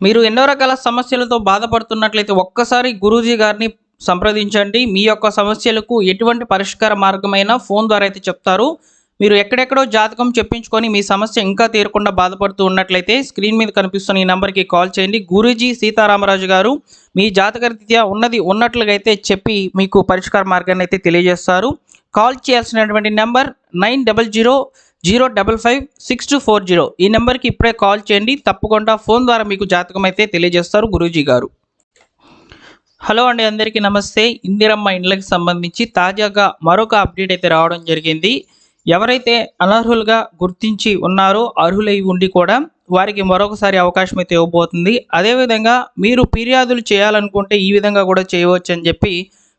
మీరు ఎన్నో రకాల సమస్యలతో బాధపడుతున్నట్లయితే ఒక్కసారి గురూజీ గారిని సంప్రదించండి. మీ యొక్క సమస్యలకు ఎటువంటి పరిష్కార మార్గమైనా ఫోన్ ద్వారా అయితే చెప్తారు. మీరు ఎక్కడెక్కడో జాతకం చెప్పించుకొని మీ సమస్య ఇంకా తీరకుండా బాధపడుతూ ఉన్నట్లయితే స్క్రీన్ మీద కనిపిస్తున్న ఈ నెంబర్కి కాల్ చేయండి. గురూజీ సీతారామరాజు గారు మీ జాతకరీత్యా ఉన్నది ఉన్నట్లుగా అయితే చెప్పి మీకు పరిష్కార మార్గాన్ని అయితే తెలియజేస్తారు. కాల్ చేయాల్సినటువంటి నెంబర్ 9000556240. ఈ నెంబర్కి ఇప్పుడే కాల్ చేయండి. తప్పకుండా ఫోన్ ద్వారా మీకు జాతకం అయితే తెలియజేస్తారు గురూజీ గారు. హలో అండి, అందరికీ నమస్తే. ఇందిరమ్మ ఇండ్లకి సంబంధించి తాజాగా మరొక అప్డేట్ అయితే రావడం జరిగింది. ఎవరైతే అనర్హులుగా గుర్తించి ఉన్నారో అర్హులై ఉండి కూడా వారికి మరొకసారి అవకాశం అయితే ఇవ్వబోతుంది. అదేవిధంగా మీరు ఫిర్యాదులు చేయాలనుకుంటే ఈ విధంగా కూడా చేయవచ్చు అని చెప్పి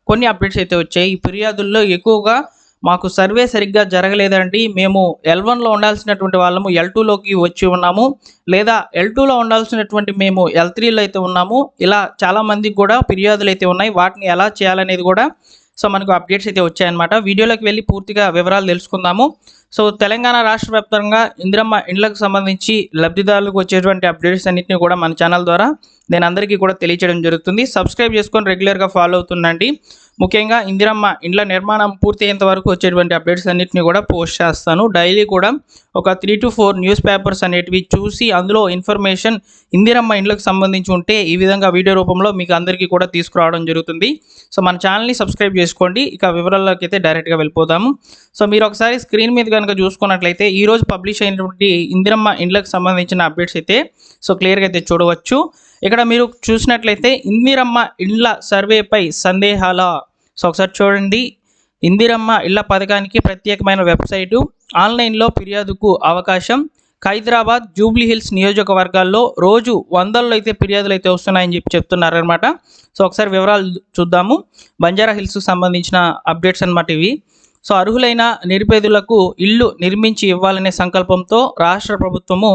కొన్ని అప్డేట్స్ అయితే వచ్చాయి. ఈ ఫిర్యాదుల్లో ఎక్కువగా మాకు సర్వే సరిగ్గా జరగలేదండి, మేము L1లో ఉండాల్సినటువంటి వాళ్ళము L2లోకి వచ్చి ఉన్నాము, లేదా L2లో ఉండాల్సినటువంటి మేము L3లో అయితే ఉన్నాము, ఇలా చాలామందికి కూడా ఫిర్యాదులు అయితే ఉన్నాయి. వాటిని ఎలా చేయాలనేది కూడా మనకు అప్డేట్స్ అయితే వచ్చాయన్నమాట. వీడియోలోకి వెళ్ళి పూర్తిగా వివరాలు తెలుసుకుందాము. తెలంగాణ రాష్ట్ర వ్యాప్తంగా ఇందిరమ్మ ఇండ్లకు సంబంధించి లబ్ధిదారులకు వచ్చేటువంటి అప్డేట్స్ అన్నింటినీ కూడా మన ఛానల్ ద్వారా నేను అందరికీ కూడా తెలియజేయడం జరుగుతుంది. సబ్స్క్రైబ్ చేసుకొని రెగ్యులర్గా ఫాలో అవుతుండండి. ముఖ్యంగా ఇందిరమ్మ ఇండ్ల నిర్మాణం పూర్తయ్యేంత వరకు వచ్చేటువంటి అప్డేట్స్ అన్నింటినీ కూడా పోస్ట్ చేస్తాను. డైలీ కూడా ఒక 3 to 4 న్యూస్ పేపర్స్ అనేటివి చూసి అందులో ఇన్ఫర్మేషన్ ఇందిరమ్మ ఇండ్లకు సంబంధించి ఉంటే ఈ విధంగా వీడియో రూపంలో మీకు అందరికీ కూడా తీసుకురావడం జరుగుతుంది. మన ఛానల్ని సబ్స్క్రైబ్ చేసుకోండి. ఇక వివరాల్లోకి అయితే డైరెక్ట్గా వెళ్ళిపోదాము. మీరు ఒకసారి స్క్రీన్ మీద కనుక చూసుకున్నట్లయితే ఈరోజు పబ్లిష్ అయినటువంటి ఇందిరమ్మ ఇండ్లకు సంబంధించిన అప్డేట్స్ అయితే క్లియర్గా అయితే చూడవచ్చు. ఇక్కడ మీరు చూసినట్లయితే ఇందిరమ్మ ఇండ్ల సర్వేపై సందేహాల ఒకసారి చూడండి. ఇందిరమ్మ ఇళ్ల పథకానికి ప్రత్యేకమైన వెబ్సైటు, ఆన్లైన్లో ఫిర్యాదుకు అవకాశం. హైదరాబాద్ జూబ్లీ హిల్స్ నియోజకవర్గాల్లో రోజు వందల్లో అయితే ఫిర్యాదులు అయితే వస్తున్నాయని చెప్పి చెప్తున్నారనమాట. ఒకసారి వివరాలు చూద్దాము. బంజారా హిల్స్కు సంబంధించిన అప్డేట్స్ అనమాట ఇవి. అర్హులైన నిరుపేదలకు ఇల్లు నిర్మించి ఇవ్వాలనే సంకల్పంతో రాష్ట్ర ప్రభుత్వము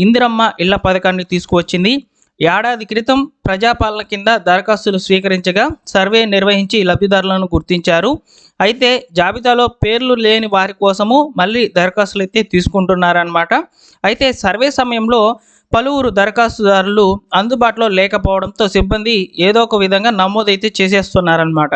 ఇందిరమ్మ ఇళ్ల పథకాన్ని తీసుకువచ్చింది. ఏడాది క్రితం ప్రజాపాలన కింద దరఖాస్తులు స్వీకరించగా సర్వే నిర్వహించి లబ్ధిదారులను గుర్తించారు. అయితే జాబితాలో పేర్లు లేని వారి కోసము మళ్ళీ దరఖాస్తులు అయితే తీసుకుంటున్నారన్నమాట. అయితే సర్వే సమయంలో పలువురు దరఖాస్తుదారులు అందుబాటులో లేకపోవడంతో సిబ్బంది ఏదో ఒక విధంగా నమోదైతే చేసేస్తున్నారన్నమాట.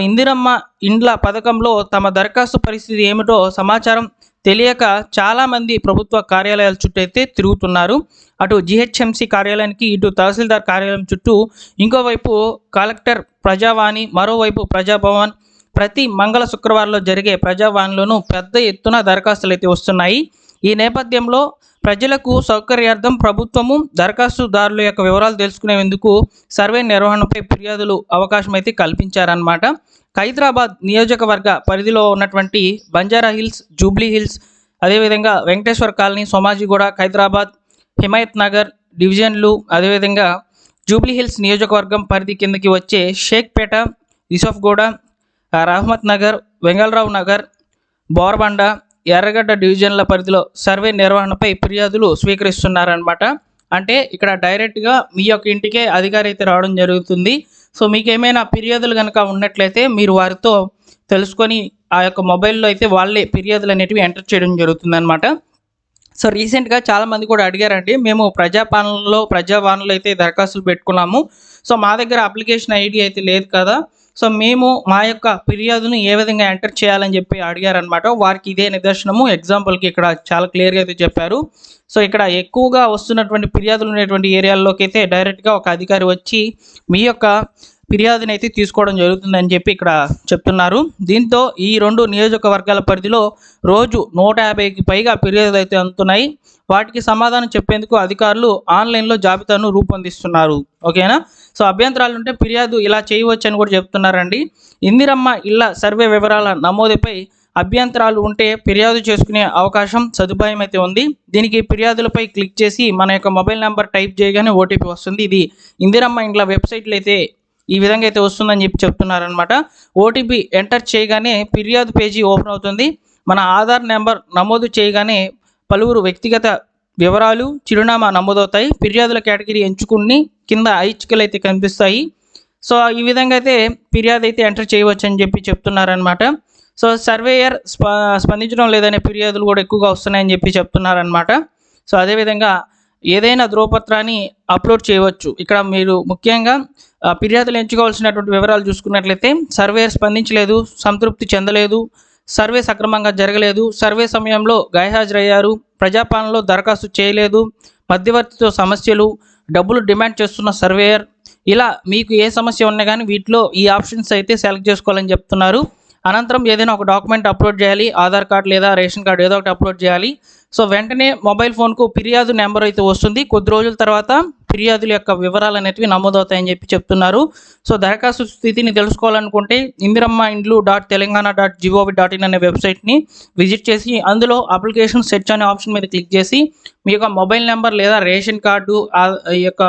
ఇందిరమ్మ ఇండ్ల పథకంలో తమ దరఖాస్తు పరిస్థితి ఏమిటో సమాచారం తెలియక చాలామంది ప్రభుత్వ కార్యాలయాల చుట్టూ అయితే తిరుగుతున్నారు. అటు GHMC కార్యాలయానికి, ఇటు తహసీల్దార్ కార్యాలయం చుట్టూ, ఇంకోవైపు కలెక్టర్ ప్రజావాణి, మరోవైపు ప్రజాభవన్, ప్రతి మంగళ శుక్రవారంలో జరిగే ప్రజావాణిలోనూ పెద్ద ఎత్తున దరఖాస్తులు అయితే వస్తున్నాయి. ఈ నేపథ్యంలో ప్రజలకు సౌకర్యార్థం ప్రభుత్వము దరఖాస్తుదారుల యొక్క వివరాలు తెలుసుకునేందుకు సర్వే నిర్వహణపై ఫిర్యాదులు అవకాశం అయితే కల్పించారన్నమాట. హైదరాబాద్ నియోజకవర్గ పరిధిలో ఉన్నటువంటి బంజారా హిల్స్, జూబ్లీ హిల్స్, అదేవిధంగా వెంకటేశ్వర కాలనీ, సోమాజిగూడ, హైదరాబాద్, హిమాయత్ నగర్ డివిజన్లు, అదేవిధంగా జూబ్లీ హిల్స్ నియోజకవర్గం పరిధి కిందకి వచ్చే షేక్పేట, యూసఫ్గూడ, రహమత్ నగర్, వెంగళరావు నగర్, బోర్బండ, ఎర్రగడ్డ డివిజన్ల పరిధిలో సర్వే నిర్వహణపై ఫిర్యాదులు స్వీకరిస్తున్నారనమాట. అంటే ఇక్కడ డైరెక్ట్గా మీ యొక్క ఇంటికే అధికారి అయితే రావడం జరుగుతుంది. మీకు ఏమైనా ఫిర్యాదులు కనుక ఉన్నట్లయితే మీరు వారితో తెలుసుకొని ఆ యొక్క మొబైల్లో అయితే వాళ్ళే ఫిర్యాదులు అనేటివి ఎంటర్ చేయడం జరుగుతుంది అనమాట. రీసెంట్గా చాలామంది కూడా అడిగారండి, మేము ప్రజావాణిలో అయితే దరఖాస్తులు పెట్టుకున్నాము, మా దగ్గర అప్లికేషన్ ఐడి అయితే లేదు కదా, మేము మా యొక్క ఫిర్యాదును ఏ విధంగా ఎంటర్ చేయాలని చెప్పి అడిగారనమాట. వారికి ఇదే నిదర్శనము. ఎగ్జాంపుల్కి ఇక్కడ చాలా క్లియర్గా అయితే చెప్పారు. ఇక్కడ ఎక్కువగా వస్తున్నటువంటి ఫిర్యాదులు ఉన్నటువంటి ఏరియాల్లోకి అయితే డైరెక్ట్గా ఒక అధికారి వచ్చి మీ యొక్క ఫిర్యాదుని అయితే తీసుకోవడం జరుగుతుందని చెప్పి ఇక్కడ చెప్తున్నారు. దీంతో ఈ 2 నియోజకవర్గాల పరిధిలో రోజు 150కి పైగా ఫిర్యాదులు అయితే అందుతున్నాయి. వాటికి సమాధానం చెప్పేందుకు అధికారులు ఆన్లైన్లో జాబితాను రూపొందిస్తున్నారు. ఓకేనా? అభ్యంతరాలు ఉంటే ఫిర్యాదు ఇలా చేయవచ్చు అని కూడా చెప్తున్నారండి. ఇందిరమ్మ ఇళ్ల సర్వే వివరాల నమోదుపై అభ్యంతరాలు ఉంటే ఫిర్యాదు చేసుకునే అవకాశం, సదుపాయం అయితే ఉంది. దీనికి ఫిర్యాదులపై క్లిక్ చేసి మన యొక్క మొబైల్ నెంబర్ టైప్ చేయగానే OTP వస్తుంది. ఇది ఇందిరమ్మ ఇండ్ల వెబ్సైట్లో అయితే ఈ విధంగా అయితే వస్తుందని చెప్పి చెప్తున్నారనమాట. OTP ఎంటర్ చేయగానే ఫిర్యాదు పేజీ ఓపెన్ అవుతుంది. మన ఆధార్ నెంబర్ నమోదు చేయగానే పలువురు వ్యక్తిగత వివరాలు, చిరునామా నమోదవుతాయి. ఫిర్యాదుల కేటగిరీ ఎంచుకుని కింద ఐచ్ఛికలు అయితే కనిపిస్తాయి. ఈ విధంగా అయితే ఫిర్యాదు అయితే ఎంటర్ చేయవచ్చు అని చెప్పి చెప్తున్నారనమాట. సర్వేయర్ స్పందించడం లేదనే ఫిర్యాదులు కూడా ఎక్కువగా వస్తున్నాయని చెప్పి చెప్తున్నారనమాట. అదేవిధంగా ఏదైనా ధ్రువపత్రాన్ని అప్లోడ్ చేయవచ్చు. ఇక్కడ మీరు ముఖ్యంగా ఫిర్యాదులు ఎంచుకోవాల్సినటువంటి వివరాలు చూసుకున్నట్లయితే సర్వేయర్ స్పందించలేదు, సంతృప్తి చెందలేదు, సర్వే సక్రమంగా జరగలేదు, సర్వే సమయంలో గైర్హాజరయ్యారు, ప్రజాపాలనలో దరఖాస్తు చేయలేదు, మధ్యవర్తితో సమస్యలు, డబ్బులు డిమాండ్ చేస్తున్న సర్వేయర్, ఇలా మీకు ఏ సమస్య ఉన్నా కానీ వీటిలో ఈ ఆప్షన్స్ అయితే సెలెక్ట్ చేసుకోవాలని చెప్తున్నారు. అనంతరం ఏదైనా ఒక డాక్యుమెంట్ అప్లోడ్ చేయాలి, ఆధార్ కార్డు లేదా రేషన్ కార్డు ఏదో ఒకటి అప్లోడ్ చేయాలి. సో వెంటనే మొబైల్ ఫోన్కు ఫిర్యాదు నెంబర్ అయితే వస్తుంది. కొద్ది రోజుల తర్వాత ఫిర్యాదుల యొక్క వివరాలు అనేవి నమోదవుతాయని చెప్తున్నారు. సో దరఖాస్తు స్థితిని తెలుసుకోవాలనుకుంటే indirammainlu.telangana.gov.in అనే వెబ్సైట్ని విజిట్ చేసి అందులో అప్లికేషన్ సెర్చ్ అనే ఆప్షన్ మీద క్లిక్ చేసి మీ యొక్క మొబైల్ నెంబర్ లేదా రేషన్ కార్డు ఈ యొక్క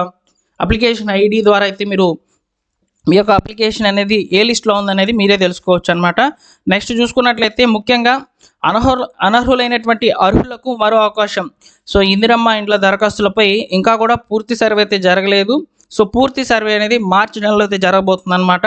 అప్లికేషన్ ఐడి ద్వారా అయితే మీరు మీ యొక్క అప్లికేషన్ అనేది ఏ లిస్ట్లో ఉందనేది మీరే తెలుసుకోవచ్చు అనమాట. నెక్స్ట్ చూసుకున్నట్లయితే ముఖ్యంగా అనర్హులైనటువంటి అర్హులకు మరో అవకాశం. సో ఇందిరమ్మ ఇండ్ల దరఖాస్తులపై ఇంకా కూడా పూర్తి సర్వే అయితే జరగలేదు. సో పూర్తి సర్వే అనేది మార్చి నెలలో అయితే జరగబోతుంది అనమాట.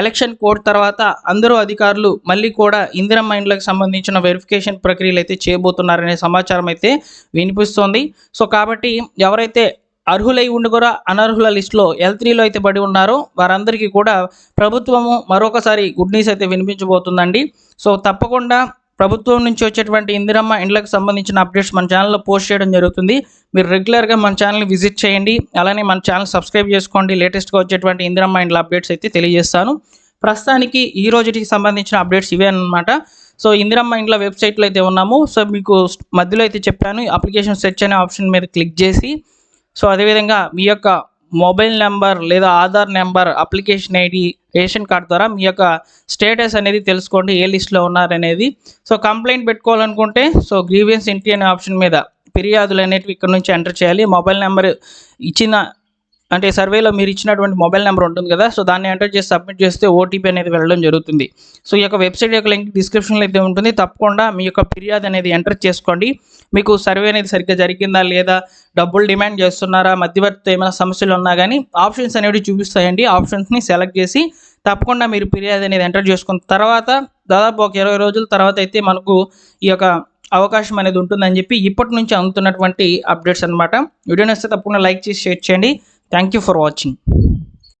ఎలక్షన్ కోడ్ తర్వాత అందరూ అధికారులు మళ్ళీ కూడా ఇందిరమ్మ ఇండ్లకు సంబంధించిన వెరిఫికేషన్ ప్రక్రియలు అయితే చేయబోతున్నారనే సమాచారం అయితే వినిపిస్తోంది. సో కాబట్టి ఎవరైతే అర్హులై ఉండి కూడా అనర్హుల లిస్టులో L3లో అయితే పడి ఉన్నారో వారందరికీ కూడా ప్రభుత్వము మరొకసారి గుడ్ న్యూస్ అయితే వినిపించబోతుందండి. సో తప్పకుండా ప్రభుత్వం నుంచి వచ్చేటువంటి ఇందిరమ్మ ఇండ్లకు సంబంధించిన అప్డేట్స్ మన ఛానల్లో పోస్ట్ చేయడం జరుగుతుంది. మీరు రెగ్యులర్గా మన ఛానల్ని విజిట్ చేయండి, అలానే మన ఛానల్ సబ్స్క్రైబ్ చేసుకోండి. లేటెస్ట్గా వచ్చేటువంటి ఇందిరమ్మ ఇండ్ల అప్డేట్స్ అయితే తెలియజేస్తాను. ప్రస్తుతానికి ఈ రోజుకి సంబంధించిన అప్డేట్స్ ఇవే అన్నమాట. సో ఇందిరమ్మ ఇండ్ల వెబ్సైట్లో అయితే ఉన్నాము. సో మీకు మధ్యలో అయితే చెప్పాను, అప్లికేషన్ సెర్చ్ అనే ఆప్షన్ మీద క్లిక్ చేసి సో అదేవిధంగా మీ యొక్క మొబైల్ నెంబర్ లేదా Aadhaar number, application ID, ration card ద్వారా మీ యొక్క స్టేటస్ అనేది తెలుసుకోండి, ఏ లిస్ట్లో ఉన్నారనేది. సో కంప్లైంట్ పెట్టుకోవాలనుకుంటే సో గ్రీవియన్స్ ఎంట్రీ అనే ఆప్షన్ మీద ఫిర్యాదులు అనేవి ఇక్కడ నుంచి ఎంటర్ చేయాలి. మొబైల్ నెంబర్ ఇచ్చిన అంటే సర్వేలో మీరు ఇచ్చినటువంటి మొబైల్ నెంబర్ ఉంటుంది కదా, సో దాన్ని ఎంటర్ చేసి సబ్మిట్ చేస్తే ఓటీపీ అనేది వెళ్ళడం జరుగుతుంది. సో ఈ యొక్క వెబ్సైట్ యొక్క లింక్ డిస్క్రిప్షన్లో అయితే ఉంటుంది. తప్పకుండా మీ యొక్క ఫిర్యాదు అనేది ఎంటర్ చేసుకోండి. మీకు సర్వే అనేది సరిగ్గా జరిగిందా లేదా, డబ్బులు డిమాండ్ చేస్తున్నారా, మధ్యవర్తితో ఏమైనా సమస్యలు ఉన్నా కానీ ఆప్షన్స్ అనేవి చూపిస్తాయండి. ఆప్షన్స్ని సెలెక్ట్ చేసి తప్పకుండా మీరు ఫిర్యాదు అనేది ఎంటర్ చేసుకున్న తర్వాత దాదాపు ఒక 20 రోజుల తర్వాత అయితే మనకు ఈ యొక్క అవకాశం అనేది ఉంటుందని చెప్పి ఇప్పటి నుంచి అందుతున్నటువంటి అప్డేట్స్ అనమాట. వీడియో నచ్చితే తప్పకుండా లైక్ చేసి షేర్ చేయండి. Thank you for watching.